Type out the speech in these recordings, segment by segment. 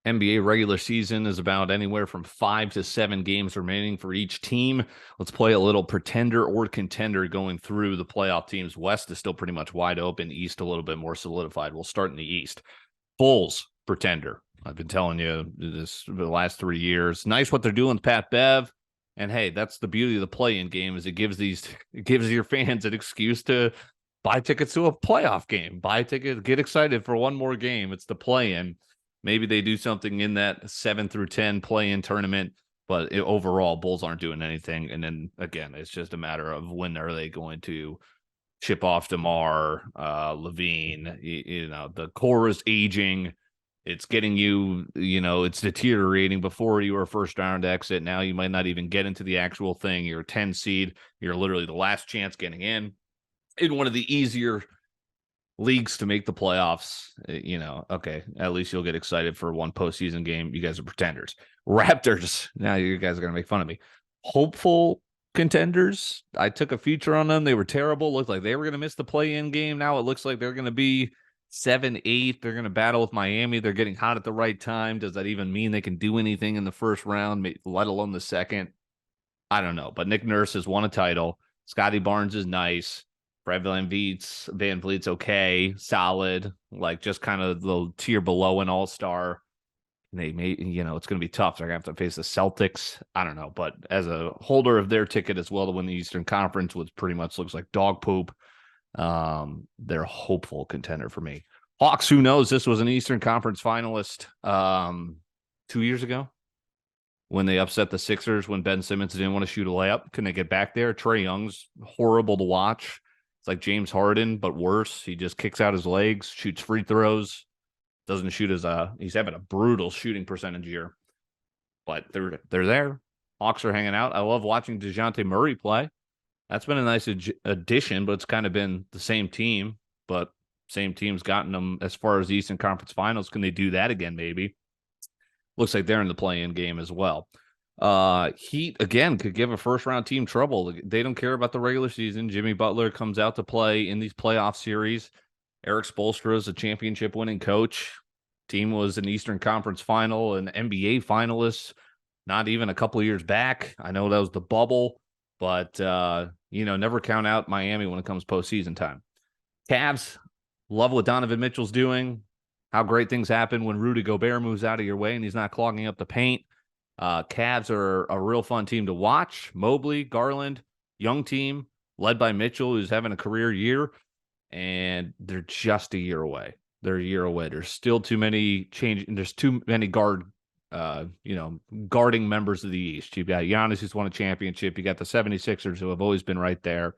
NBA regular season is about anywhere from 5 to 7 games remaining for each team. Let's play a little pretender or contender going through the playoff teams. West is still pretty much wide open. East a little bit more solidified. We'll start in the East. Bulls, pretender. I've been telling you this for the last 3 years. Nice what they're doing with Pat Bev. And hey, that's the beauty of the play-in game is it gives your fans an excuse to buy tickets to a playoff game. Buy a ticket, get excited for one more game. It's the play-in. Maybe they do something in that 7 through 10 play-in tournament, but overall, Bulls aren't doing anything. And then again, it's just a matter of when are they going to ship off DeMar, Levine. The core is aging. It's getting it's deteriorating. Before you were a first round exit. Now you might not even get into the actual thing. You're a 10 seed. You're literally the last chance getting in one of the easier leagues to make the playoffs. Okay, at least you'll get excited for one postseason game. You guys are pretenders. Raptors. Now you guys are going to make fun of me. Hopeful contenders. I took a feature on them. They were terrible. Looked like they were going to miss the play-in game. Now it looks like they're going to be 7-8. They're going to battle with Miami. They're getting hot at the right time. Does that even mean they can do anything in the first round, let alone the second? I don't know. But Nick Nurse has won a title. Scotty Barnes is nice. Fred VanVleet's okay, solid, like just kind of the tier below an all-star. They may, it's going to be tough. They're going to have to face the Celtics. I don't know. But as a holder of their ticket as well to win the Eastern Conference, which pretty much looks like dog poop, they're a hopeful contender for me. Hawks, who knows? This was an Eastern Conference finalist 2 years ago when they upset the Sixers when Ben Simmons didn't want to shoot a layup. Can they get back there? Trae Young's horrible to watch. It's like James Harden, but worse. He just kicks out his legs, shoots free throws, doesn't shoot he's having a brutal shooting percentage year. But they're there. Hawks are hanging out. I love watching DeJounte Murray play. That's been a nice addition, but it's kind of been the same team. But same team's gotten them as far as the Eastern Conference Finals. Can they do that again, maybe? Looks like they're in the play-in game as well. Heat, again, could give a first-round team trouble. They don't care about the regular season. Jimmy Butler comes out to play in these playoff series. Eric Spoelstra is a championship-winning coach. Team was an Eastern Conference final, an NBA finalist, not even a couple of years back. I know that was the bubble, but, never count out Miami when it comes postseason time. Cavs, love what Donovan Mitchell's doing, how great things happen when Rudy Gobert moves out of your way and he's not clogging up the paint. Cavs are a real fun team to watch. Mobley, Garland, young team, led by Mitchell, who's having a career year, and they're just a year away. They're a year away. There's still too many there's too many guarding members of the East. You've got Giannis, who's won a championship. You got the 76ers, who have always been right there,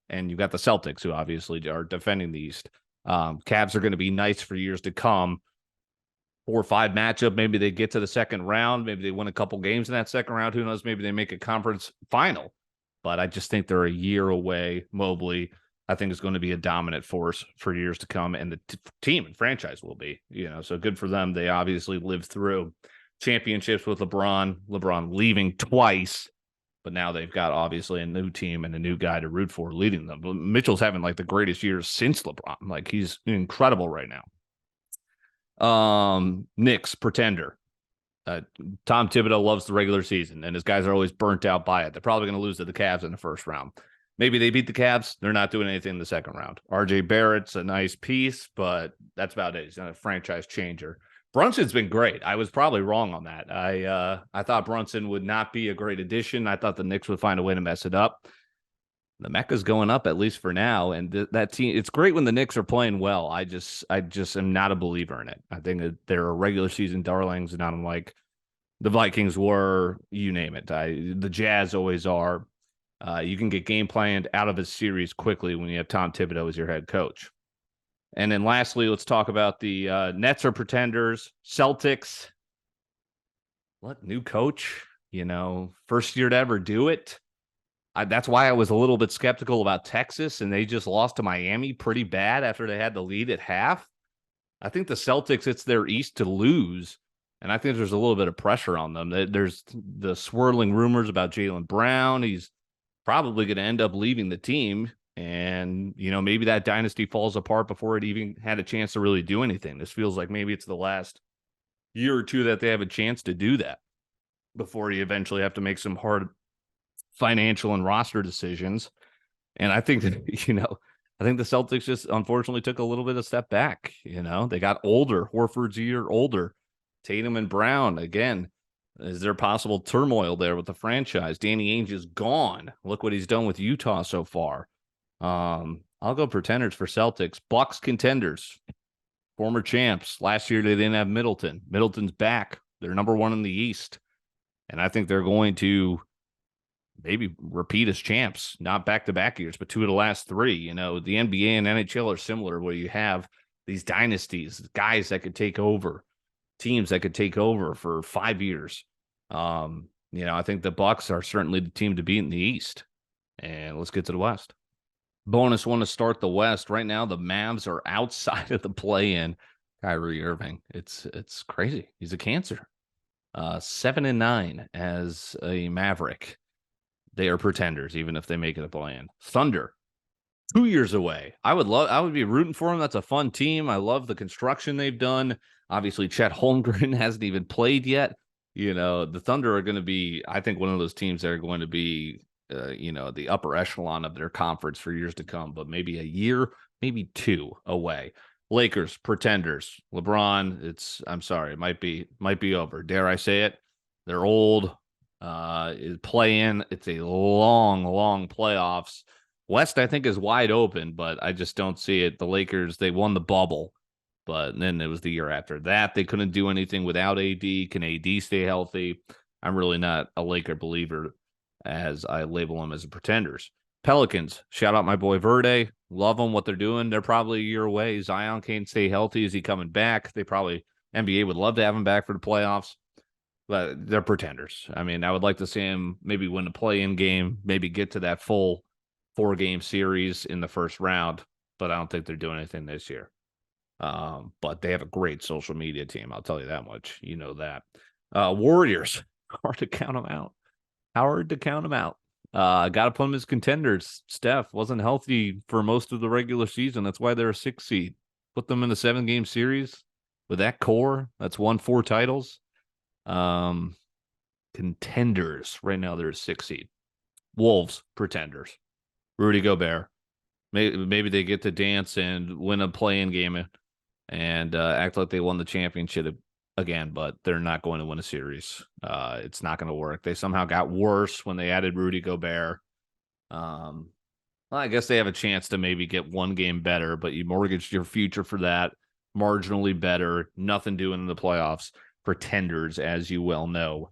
and you've got the Celtics, who obviously are defending the East. Cavs are going to be nice for years to come. 4 or 5 matchup. Maybe they get to the second round. Maybe they win a couple games in that second round. Who knows? Maybe they make a conference final. But I just think they're a year away. Mobley, I think, is going to be a dominant force for years to come. And the team and franchise will be, so good for them. They obviously lived through championships with LeBron leaving twice. But now they've got obviously a new team and a new guy to root for leading them. But Mitchell's having like the greatest years since LeBron. Like he's incredible right now. Knicks, pretender. Tom Thibodeau loves the regular season, and his guys are always burnt out by it. They're probably going to lose to the Cavs in the first round. Maybe they beat the Cavs. They're not doing anything in the second round. RJ Barrett's a nice piece, but that's about it. He's not a franchise changer. Brunson's been great. I was probably wrong on that. I thought Brunson would not be a great addition. I thought the Knicks would find a way to mess it up. The Mecca's going up, at least for now, and that team. It's great when the Knicks are playing well. I just am not a believer in it. I think that they're a regular season darlings, and I'm like the Vikings were. You name it. The Jazz always are. You can get game planned out of a series quickly when you have Tom Thibodeau as your head coach. And then lastly, let's talk about the Nets are pretenders. Celtics. What, new coach? First year to ever do it. That's why I was a little bit skeptical about Texas, and they just lost to Miami pretty bad after they had the lead at half. I think the Celtics, it's their East to lose, and I think there's a little bit of pressure on them. There's the swirling rumors about Jaylen Brown. He's probably going to end up leaving the team, and maybe that dynasty falls apart before it even had a chance to really do anything. This feels like maybe it's the last year or two that they have a chance to do that before you eventually have to make some hard financial and roster decisions. And I think that, I think the Celtics just unfortunately took a little bit of step back. They got older. Horford's a year older. Tatum and Brown, again, is there possible turmoil there with the franchise? Danny Ainge is gone. Look what he's done with Utah so far. I'll go pretenders for Celtics. Bucks contenders, former champs. Last year they didn't have Middleton. Middleton's back. They're number one in the East. And I think they're going to maybe repeat as champs, not back-to-back years, but 2 of the last 3. The NBA and NHL are similar, where you have these dynasties, guys that could take over, teams that could take over for 5 years. I think the Bucks are certainly the team to beat in the East. And let's get to the West. Bonus one to start the West. Right now, the Mavs are outside of the play-in. Kyrie Irving, it's crazy. He's a cancer. 7-9 as a Maverick. They are pretenders, even if they make it a play-in. Thunder, 2 years away. I would be rooting for them. That's a fun team. I love the construction they've done. Obviously, Chet Holmgren hasn't even played yet. The Thunder are going to be, I think, one of those teams that are going to be, the upper echelon of their conference for years to come, but maybe a year, maybe 2 away. Lakers, pretenders. LeBron, I'm sorry, it might be over. Dare I say it? They're old. Play-in. It's a long playoffs. West, I think, is wide open, but I just don't see it. The Lakers, they won the bubble, but then it was the year after that. They couldn't do anything without AD. Can AD stay healthy? I'm really not a Laker believer, as I label them as a pretenders. Pelicans, shout out my boy Verde. Love them, what they're doing. They're probably a year away. Zion can't stay healthy. Is he coming back? NBA would love to have him back for the playoffs, but they're pretenders. I mean, I would like to see him maybe win a play-in game, maybe get to that full 4-game series in the first round, but I don't think they're doing anything this year. But they have a great social media team. I'll tell you that much. You know that. Warriors, hard to count them out. Got to put them as contenders. Steph wasn't healthy for most of the regular season. That's why they're a 6 seed. Put them in a 7-game series with that core. That's won 4 titles. Contenders. Right now, they're a 6 seed. Wolves, pretenders. Rudy Gobert. Maybe they get to dance and win a play-in game and act like they won the championship again, but they're not going to win a series. It's not going to work. They somehow got worse when they added Rudy Gobert. Well, I guess they have a chance to maybe get 1 game better, but you mortgaged your future for that. Marginally better. Nothing doing in the playoffs. Pretenders, as you well know.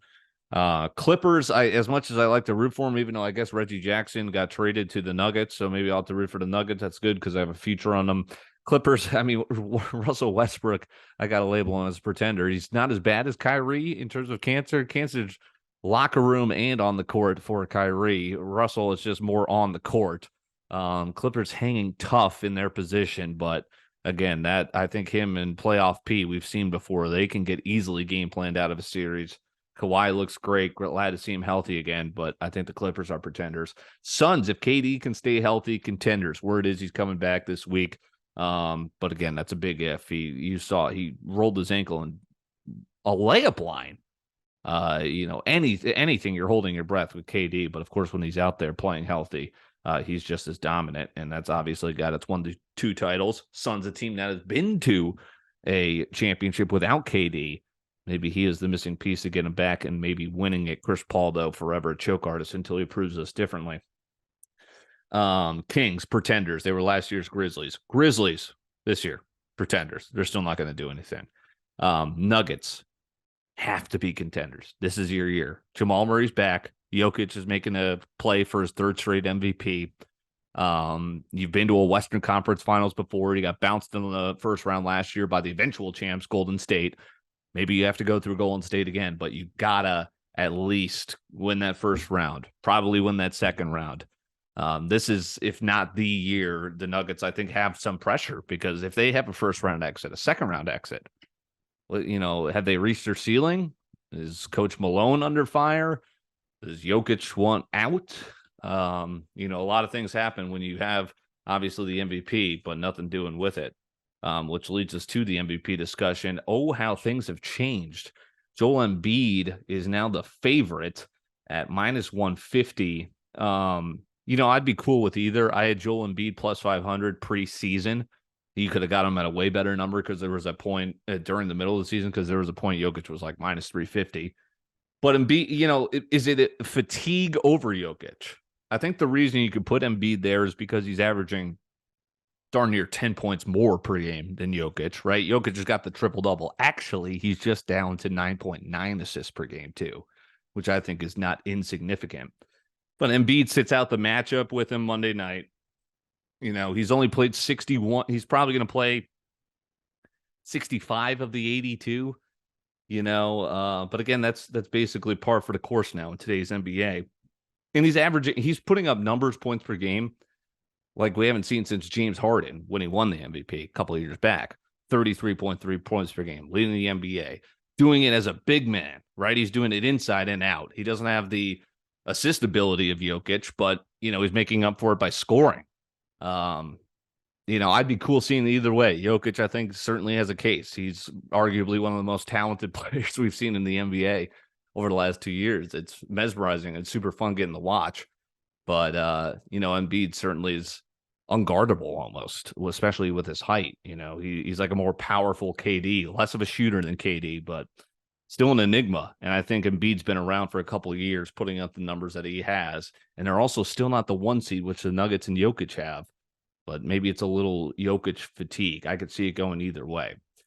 Clippers, as much as I like to root for them, even though I guess Reggie Jackson got traded to the Nuggets, so maybe I'll have to root for the Nuggets. That's good because I have a future on them. Clippers, I mean, Russell Westbrook, I got to label him as a pretender. He's not as bad as Kyrie in terms of cancer. Cancer's locker room and on the court for Kyrie. Russell is just more on the court. Clippers hanging tough in their position, but again, that I think him and playoff P we've seen before. They can get easily game planned out of a series. Kawhi looks great. Glad to see him healthy again, but I think the Clippers are pretenders. Suns, if KD can stay healthy, contenders. Word is he's coming back this week. But again, that's a big if. You saw he rolled his ankle in a layup line. Anything you're holding your breath with KD, but of course when he's out there playing healthy, he's just as dominant, and that's obviously got its 1 to 2 titles. Suns, a team that has been to a championship without KD. Maybe he is the missing piece to get him back and maybe winning it. Chris Paul, though, forever a choke artist until he proves us differently. Kings, pretenders. They were last year's Grizzlies. Grizzlies, this year, pretenders. They're still not going to do anything. Nuggets, have to be contenders. This is your year. Jamal Murray's back. Jokic is making a play for his 3rd straight MVP. You've been to a Western Conference Finals before. You got bounced in the first round last year by the eventual champs, Golden State. Maybe you have to go through Golden State again, but you gotta at least win that first round, probably win that second round. This is, if not the year, the Nuggets, I think, have some pressure because if they have a first round exit, a second round exit, have they reached their ceiling? Is Coach Malone under fire? Does Jokic want out? A lot of things happen when you have obviously the MVP, but nothing doing with it. which leads us to the MVP discussion. Oh, how things have changed. Joel Embiid is now the favorite at minus 150. I'd be cool with either. I had Joel Embiid plus 500 preseason. You could have got him at a way better number because there was a point during the middle of the season because there was a point Jokic was like minus 350. But Embiid, is it fatigue over Jokic? I think the reason you could put Embiid there is because he's averaging darn near 10 points more per game than Jokic, right? Jokic has got the triple-double. Actually, he's just down to 9.9 assists per game, too, which I think is not insignificant. But Embiid sits out the matchup with him Monday night. He's only played 61. He's probably going to play 65 of the 82, But again, that's basically par for the course now in today's NBA. And he's putting up numbers, points per game, like we haven't seen since James Harden when he won the MVP a couple of years back. 33.3 points per game, leading the NBA. Doing it as a big man, right? He's doing it inside and out. He doesn't have the assist ability of Jokic, but, he's making up for it by scoring. I'd be cool seeing it either way. Jokic, I think, certainly has a case. He's arguably one of the most talented players we've seen in the NBA over the last 2 years. It's mesmerizing and super fun getting to watch. But, Embiid certainly is unguardable almost, especially with his height. He's like a more powerful KD, less of a shooter than KD, but still an enigma. And I think Embiid's been around for a couple of years, putting up the numbers that he has. And they're also still not the 1 seed, which the Nuggets and Jokic have. But maybe it's a little Jokic fatigue. I could see it going either way.